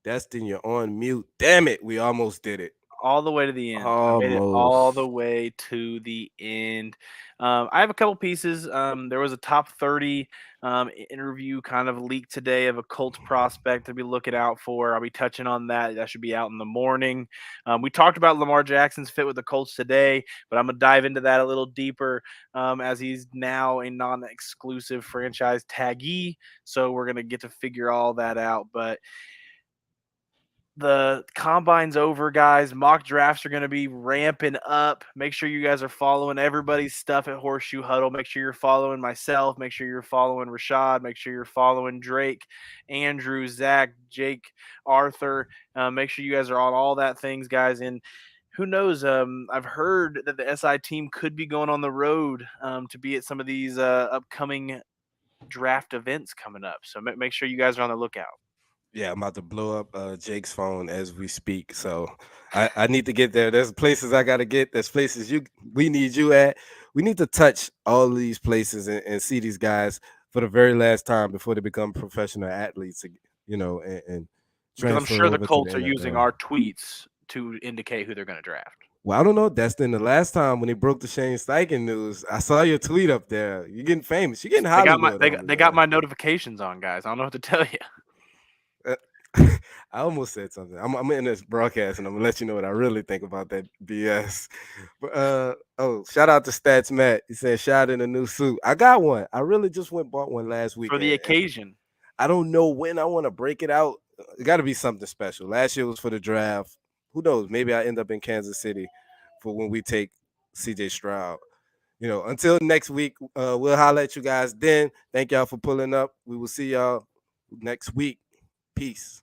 Destin, you're on mute. Damn it, we almost did it. All the way to the end. I made it all Almost. the way to the end. I have a couple pieces. There was a top 30 interview kind of leaked today of a Colts prospect to be looking out for. I'll be touching on that. That should be out in the morning. We talked about Lamar Jackson's fit with the Colts today, but I'm going to dive into that a little deeper as he's now a non exclusive franchise taggee. So we're going to get to figure all that out. But the combine's over, guys. Mock drafts are going to be ramping up. Make sure you guys are following everybody's stuff at Horseshoe Huddle. Make sure you're following myself. Make sure you're following Rashad. Make sure you're following Drake, Andrew, Zach, Jake, Arthur. Make sure you guys are on all that things, guys. And who knows? I've heard that the SI team could be going on the road to be at some of these upcoming draft events coming up. So make sure you guys are on the lookout. Yeah, I'm about to blow up Jake's phone as we speak. So I need to get there. There's places I gotta get. There's places we need you at. We need to touch all of these places and see these guys for the very last time before they become professional athletes, and Because I'm transfer sure the over to the Colts are using NFL. our tweets to indicate who they're going to draft. Well, I don't know, Destin. The last time when he broke the Shane Steichen news, I saw your tweet up there. You're getting famous. You're getting They got my Hollywood on me, they got man. my notifications on, guys. I don't know what to tell you. Uh, I almost said something. I'm in this broadcast, and I'm gonna let you know what I really think about that BS. But shout out to Stats Matt. He said shot in a new suit. I got one. I really just went bought one last week, For the and occasion. I don't know when I want to break it out. It got to be something special. Last year was for the draft. Who knows? Maybe I end up in Kansas City for when we take C.J. Stroud. Until next week, we'll holler at you guys then. Thank y'all for pulling up. We will see y'all next week. Peace.